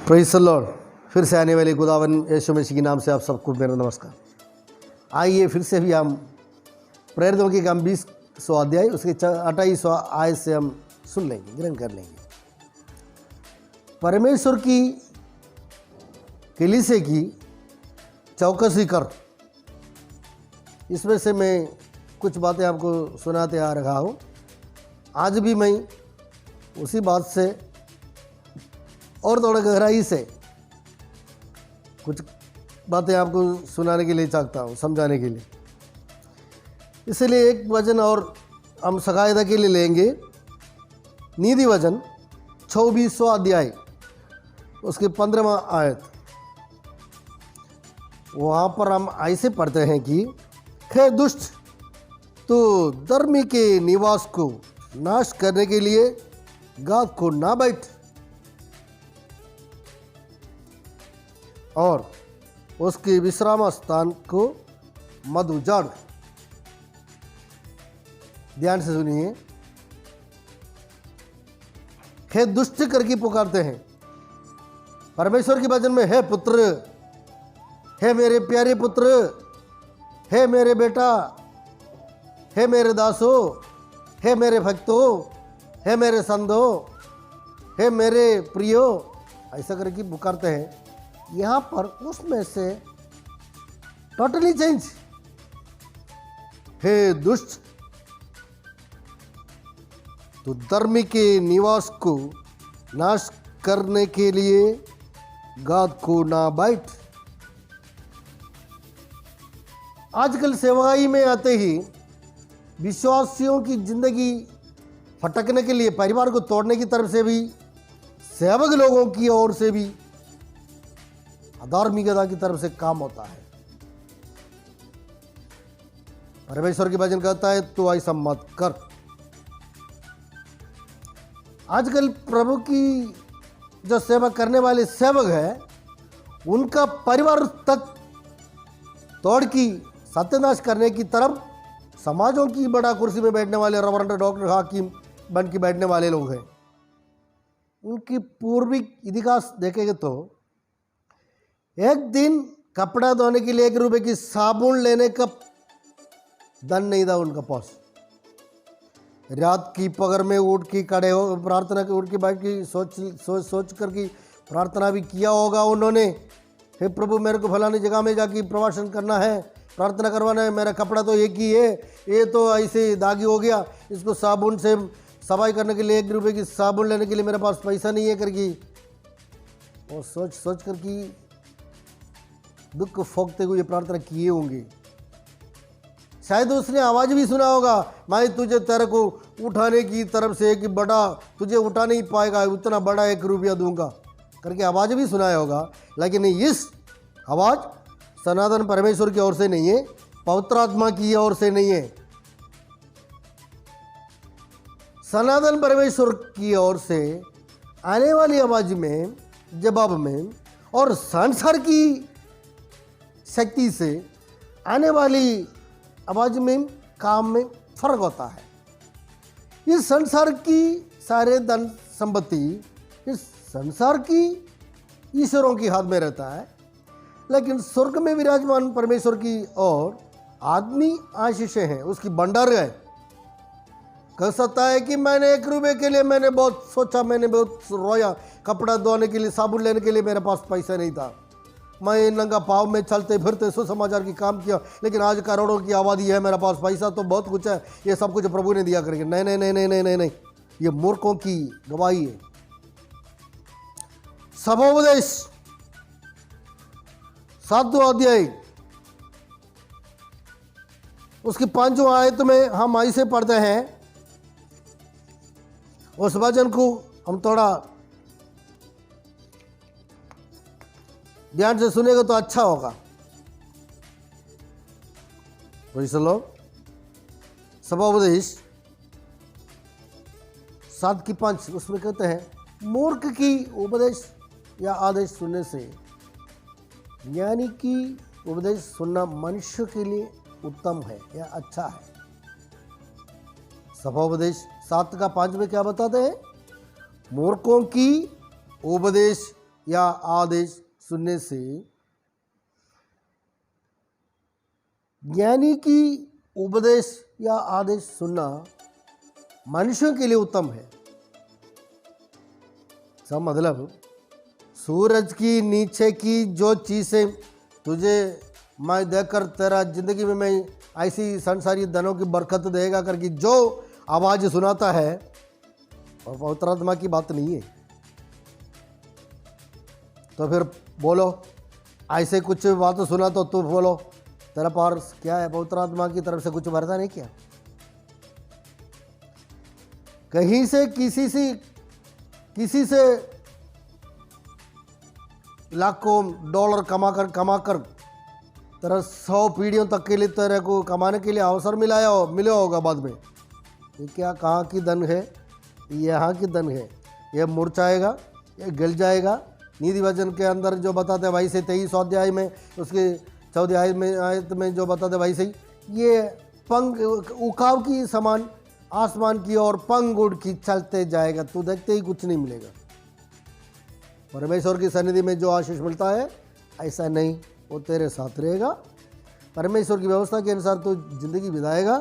Praise the Lord. फिर से आने वाले खुदावन यीशु मसीह के नाम से आप सबको मेरा नमस्कार। आइए फिर से भी हम प्रेरितों के काम 20वां अध्याय उसके 28वां आयत से हम सुन लेंगे, ग्रहण कर लेंगे। परमेश्वर की कलीसिया की चौकसी कर, इसमें से मैं कुछ बातें आपको सुनाते आ रहा हूँ। आज भी मैं उसी बात से और थोड़ा गहराई से कुछ बातें आपको सुनाने के लिए चाहता हूँ, समझाने के लिए। इसलिए एक वचन और हम सहायता के लिए लेंगे। नीति वचन 26वां अध्याय उसके 15वां आयत। वहाँ पर हम ऐसे पढ़ते हैं कि हे दुष्ट, तो धर्मी के निवास को नाश करने के लिए गाद को ना बैठ और उसके विश्राम स्थान को मत उजाड़। ध्यान से सुनिए। हे दुष्ट करके पुकारते हैं परमेश्वर के वचन में, हे पुत्र, हे मेरे प्यारे पुत्र, हे मेरे बेटा, हे मेरे दासो, हे मेरे भक्तों, हे मेरे संदो, हे मेरे प्रियो, ऐसा करके पुकारते हैं। यहाँ पर उसमें से टोटली चेंज। हे दुष्ट, तो धर्मी के निवास को नाश करने के लिए गाद को ना बैठ। आजकल सेवाई में आते ही विश्वासियों की जिंदगी फटकने के लिए, परिवार को तोड़ने की तरफ से भी, सेवक लोगों की ओर से भी अधार्मिकता की तरफ से काम होता है। परमेश्वर की वचन कहता है तो ऐसा मत कर। आजकल प्रभु की जो सेवा करने वाले सेवक है, उनका परिवार तक तोड़ की सत्यानाश करने की तरफ समाजों की बड़ा कुर्सी में बैठने वाले रेवरेंड, डॉक्टर, हाकिम बन के बैठने वाले लोग हैं। उनकी पूर्वी इतिहास देखेंगे तो एक दिन कपड़ा धोने के लिए 1 रुपए की साबुन लेने का धन नहीं था उनका पास। रात की पगर में उठ के खड़े हो, प्रार्थना के उठ के बैठ के सोच कर की प्रार्थना भी किया होगा उन्होंने। हे प्रभु, मेरे को फलानी जगह में जाके प्रवासन करना है, प्रार्थना करवाना है, मेरा कपड़ा तो एक ही है, ये तो ऐसे दागी हो गया, इसको साबुन से सफाई करने के लिए 1 रुपए की साबुन लेने के लिए मेरे पास पैसा नहीं है करके, और सोच कर की दुख फोकते हुए प्रार्थना किए होंगे। शायद उसने आवाज़ भी सुना होगा, मैं तुझे तेरे को उठाने की तरफ से कि बड़ा तुझे उठा नहीं पाएगा, उतना बड़ा 1 रुपया दूंगा करके आवाज़ भी सुनाया होगा। लेकिन इस आवाज़ सनातन परमेश्वर की ओर से नहीं है, पवित्र आत्मा की ओर से नहीं है, सनातन परमेश्वर की ओर से आने वाली आवाज़ में, जवाब में, और संसार की शक्ति से आने वाली आवाज में, काम में फर्क होता है। इस संसार की सारे धन संपत्ति इस संसार की ईश्वरों के हाथ में रहता है, लेकिन स्वर्ग में विराजमान परमेश्वर की और आदमी आशीषें हैं, उसकी भंडार है। कह सकता है कि मैंने 1 रुपए के लिए मैंने बहुत सोचा, मैंने बहुत रोया, कपड़ा धोने के लिए, साबुन लेने के लिए मेरे पास पैसा नहीं था, मैं नंगा पाँव में चलते फिरते सुसमाचार की काम किया, लेकिन आज करोड़ों की आबादी है, मेरे पास पैसा तो बहुत कुछ है, ये सब कुछ प्रभु ने दिया करके। नहीं नहीं नहीं नहीं नहीं नहीं नहीं, ये मूर्खों की गवाही है। सभोपदेश 7वां अध्याय उसकी 5वां आयत में हम ऐसे पढ़ते हैं। उस वचन को हम थोड़ा ध्यान से सुनेगा तो अच्छा होगा। Praise the Lord. सभोपदेश 7:5 उसमें कहते हैं, मूर्ख की उपदेश या आदेश सुनने से ज्ञानी की उपदेश सुनना मनुष्य के लिए उत्तम है या अच्छा है। सभोपदेश 7:5 में क्या बताते हैं? मूर्खों की उपदेश या आदेश सुनने से ज्ञानी की उपदेश या आदेश सुनना मनुष्यों के लिए उत्तम है। सब मतलब सूरज की नीचे की जो चीज़ें तुझे मैं देखकर तेरा जिंदगी में मैं ऐसी संसारी धनों की बरकत देगा करके जो आवाज़ सुनाता है और पवित्र आत्मा की बात नहीं है। तो फिर बोलो, ऐसे कुछ बात सुना तो तू बोलो तेरा पास क्या है, पवित्र आत्मा की तरफ से कुछ वरदान है क्या? कहीं से किसी से लाखों डॉलर कमाकर तेरा 100 पीढ़ियों तक के लिए तेरे को कमाने के लिए अवसर मिला होगा बाद में। ये क्या कहाँ की धन है? यहाँ की धन है। ये मुरझाएगा, ये गल जाएगा। नीति वचन के अंदर जो बताते हैं वही से 23 अध्याय में उसके 14 आयत में जो बताते हैं वही से ये पंख उकाव की समान आसमान की ओर पंख उड़ की चलते जाएगा, तू देखते ही कुछ नहीं मिलेगा। परमेश्वर की सन्निधि में जो आशीष मिलता है ऐसा नहीं, वो तेरे साथ रहेगा। परमेश्वर की व्यवस्था के अनुसार तू जिंदगी बिताएगा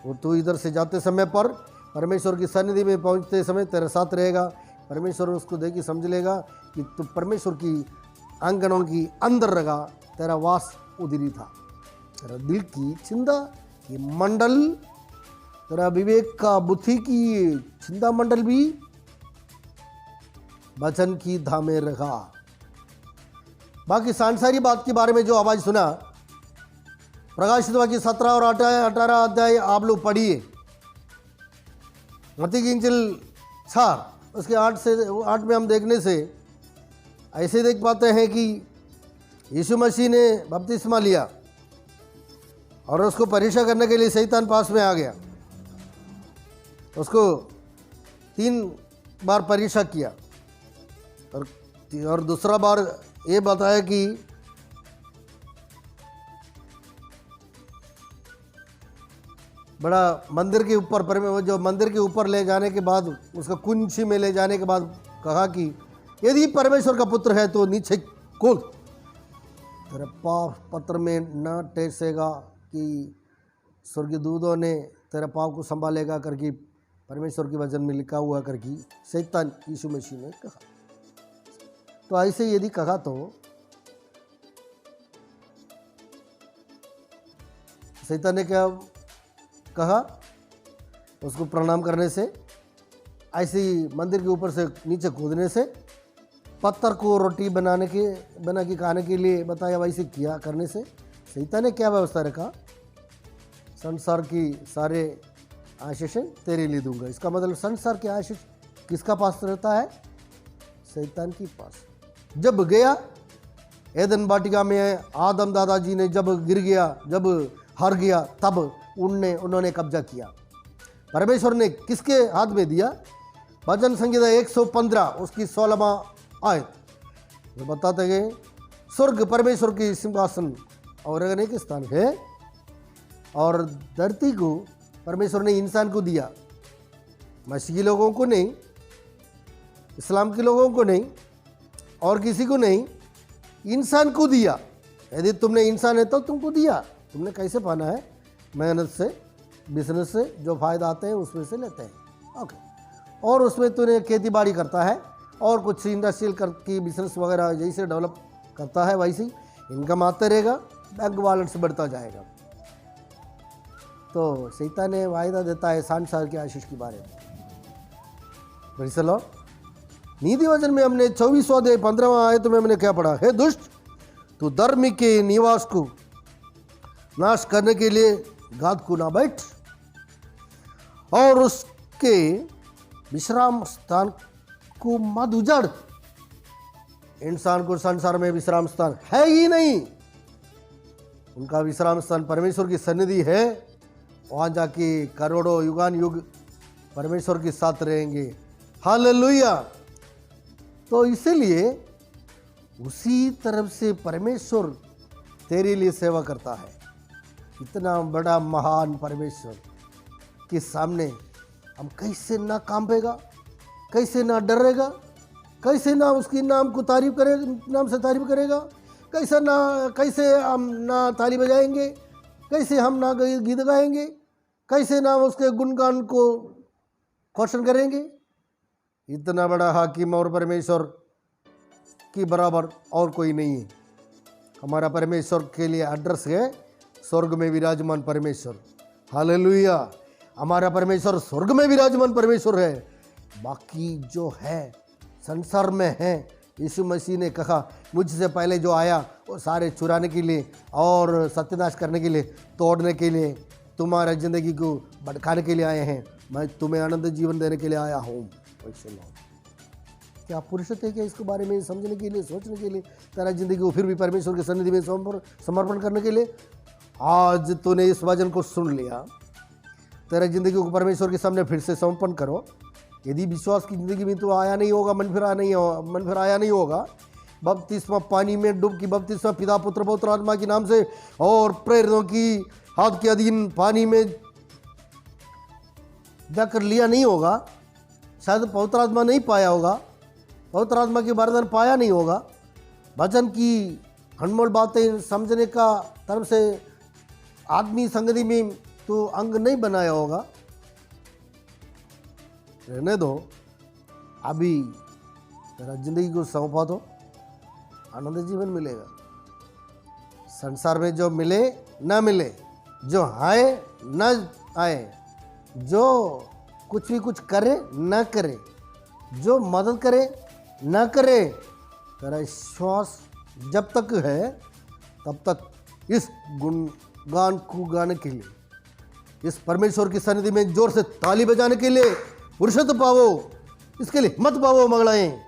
और तू इधर से जाते समय पर परमेश्वर की सन्निधि में पहुंचते समय तेरे साथ रहेगा। परमेश्वर उसको देख के समझ लेगा कि तू परमेश्वर की आंगनों की अंदर रहा, तेरा वास उधरी था। तेरा दिल की चिंता की मंडल, तेरा विवेक का बुद्धि की चिंता मंडल भी वचन की धामे रखा। बाकी सांसारी बात के बारे में जो आवाज सुना, प्रकाशित वाक्य 17 और 18 अध्याय आप लोग पढ़िए। मत्ती की इंजिल 4 उसके 8 में हम देखने से ऐसे देख पाते हैं कि यीशु मसीह ने बपतिस्मा लिया और उसको परीक्षा करने के लिए शैतान पास में आ गया। उसको 3 बार परीक्षा किया और दूसरा बार ये बताया कि बड़ा मंदिर के ऊपर जो मंदिर के ऊपर ले जाने के बाद उसका कुंची में ले जाने के बाद कहा कि यदि परमेश्वर का पुत्र है तो नीचे कूद, तेरे पाप पत्र में न टेसेगा कि स्वर्गदूतों ने तेरे पाप को संभालेगा करके परमेश्वर के वचन में लिखा हुआ करके शैतान यीशु मसीह ने कहा। तो ऐसे यदि कहा तो शैतान ने क्या कहा? उसको प्रणाम करने से, ऐसे मंदिर के ऊपर से नीचे कूदने से, पत्थर को रोटी बना के खाने के लिए बताया वैसे किया करने से शैतान ने क्या व्यवस्था रखा? संसार की सारे आशीषें तेरे लिए दूंगा। इसका मतलब संसार के आशीष किसका पास रहता है? शैतान के पास। जब गया एदन वाटिका में, आदम दादाजी ने जब गिर गया, जब हार गया, तब उन्होंने कब्जा किया। परमेश्वर ने किसके हाथ में दिया? भजन संहिता 115 उसकी 16वां आयत जो बताते हैं स्वर्ग परमेश्वर की सिंहासन और रहने के स्थान है और धरती को परमेश्वर ने इंसान को दिया। मसीही लोगों को नहीं, इस्लाम के लोगों को नहीं और किसी को नहीं, इंसान को दिया। यदि तुमने इंसान है तो तुमको दिया। तुमने कैसे पाना है? मेहनत से, बिजनेस से जो फ़ायदा आते हैं उसमें से लेते हैं। ओके। और उसमें तूने खेती बाड़ी करता है और कुछ इंडस्ट्रियल की बिजनेस वगैरह जैसे डेवलप करता है वैसे इनकम आते रहेगा, बैंक बैलेंस बढ़ता जाएगा। तो शैतान ने वायदा देता है संसार के आशीष के बारे में। चलो नीति वचन में हमने 24 अध्याय 15वां आयत में हमने क्या पढ़ा? हे दुष्ट, तू धर्मी के निवास को नाश करने के लिए घात को ना बैठ और उसके विश्राम स्थान को मत उजाड़। इंसान को संसार में विश्राम स्थान है ही नहीं। उनका विश्राम स्थान परमेश्वर की सन्निधि है। वहाँ जाके करोड़ों युगान युग परमेश्वर के साथ रहेंगे। हालेलुया। तो इसीलिए उसी तरफ से परमेश्वर तेरे लिए सेवा करता है। इतना बड़ा महान परमेश्वर के सामने हम कैसे ना कांपेगा, कैसे ना डरेगा? कैसे ना उसकी नाम को तारीफ करे, नाम से तारीफ करेगा, कैसे हम ना ताली बजाएंगे, कैसे हम ना गीत गाएंगे, कैसे ना उसके गुणगान को क्वेश्चन करेंगे। इतना बड़ा हाकिम और परमेश्वर की बराबर और कोई नहीं है। हमारा परमेश्वर के लिए एड्रेस है स्वर्ग में विराजमान परमेश्वर। हालेलुया। हमारा परमेश्वर स्वर्ग में विराजमान परमेश्वर है। बाकी जो है संसार में है, यीशु मसीह ने कहा मुझसे पहले जो आया वो सारे चुराने के लिए और सत्यानाश करने के लिए, तोड़ने के लिए, तुम्हारा ज़िंदगी को भटकाने के लिए आए हैं। मैं तुम्हें आनंद जीवन देने के लिए आया हूँ। क्या फुर्सत है क्या इसके बारे में समझने के लिए, सोचने के लिए, तेरा ज़िंदगी को फिर भी परमेश्वर की सन्निधि में समर्पण करने के लिए? आज तूने इस वचन को सुन लिया, तेरा ज़िंदगी को परमेश्वर के सामने फिर से समर्पण करो। यदि विश्वास की ज़िंदगी में तो आया नहीं होगा, मन फिर आया नहीं होगा, बपतिस्मा पानी में डुबकी बपतिस्मा पिता पुत्र पवित्र आत्मा के नाम से और प्रेरितों की हाथ के अधीन पानी में जाकर लिया नहीं होगा, शायद पवित्र आत्मा नहीं पाया होगा, पवित्र आत्मा के वरदान पाया नहीं होगा, वचन की अनमोल बातें समझने का तरफ से आदमी संगति में तो अंग नहीं बनाया होगा। रहने दो, अभी तेरा जिंदगी को सौंपा दो, आनंद जीवन मिलेगा। संसार में जो मिले ना मिले, जो आए ना आए, जो कुछ भी कुछ करे ना करे, जो मदद करे ना करे, तेरा विश्वास जब तक है तब तक इस गुणगान को गाने के लिए, इस परमेश्वर की सन्निधि में जोर से ताली बजाने के लिए फुर्सत पाओ। इसके लिए मत पाओ मंगलाएं,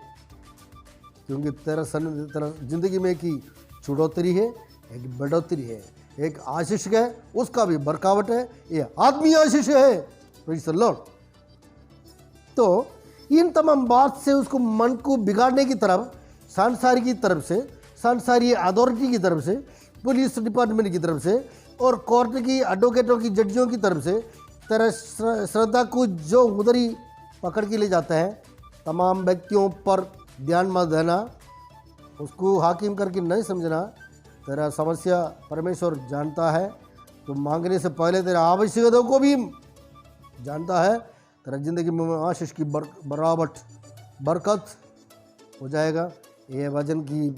क्योंकि तेरा जिंदगी में की चुड़ौतरी है, एक बढ़ोतरी है, एक आशीष है, उसका भी बरकावट है। ये आत्मीय आशीष है। Praise the Lord. तो इन तमाम बात से उसको मन को बिगाड़ने की तरफ, सांसारी की तरफ से, सांसारी अथॉरिटी की तरफ से, पुलिस डिपार्टमेंट की तरफ से और कोर्ट की एडवोकेटों की जड्जियों की तरफ से तेरा श्रद्धा को जो उधरी पकड़ के ले जाता है, तमाम व्यक्तियों पर ध्यान मत देना, उसको हाकिम करके नहीं समझना। तेरा समस्या परमेश्वर जानता है, तो मांगने से पहले तेरा आवश्यकताओं को भी जानता है। तेरा जिंदगी में आशीष की बरकत हो जाएगा। ये वचन की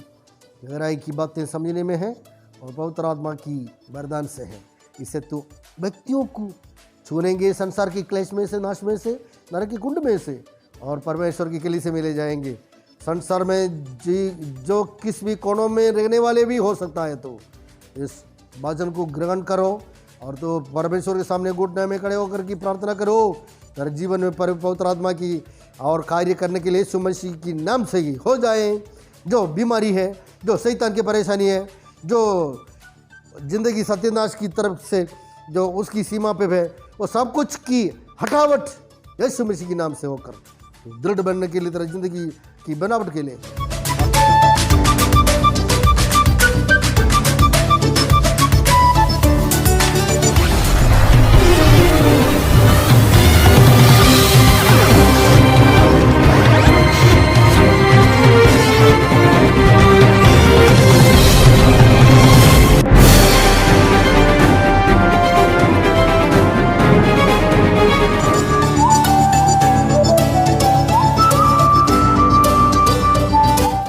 गहराई की बातें समझने में है और पवित्र आत्मा की वरदान से है। इससे तो व्यक्तियों को छूनेंगे संसार की क्लेश में से, नाश में से, नरक की कुंड में से, और परमेश्वर की किली से मिले जाएंगे। संसार में जो किस भी कोनों में रहने वाले भी हो सकता है, तो इस वचन को ग्रहण करो और तो परमेश्वर के सामने घुटने में खड़े होकर की प्रार्थना करो। तेरे जीवन में पवित्र आत्मा की और कार्य करने के लिए यीशु मसीह की नाम से ही हो जाए। जो बीमारी है, जो शैतान की परेशानी है, जो जिंदगी सत्यानाश की तरफ से जो उसकी सीमा पे है, वो सब कुछ की हटावट यीशु मसीह के नाम से होकर दृढ़ बनने के लिए, तेरा जिंदगी की बनावट के लिए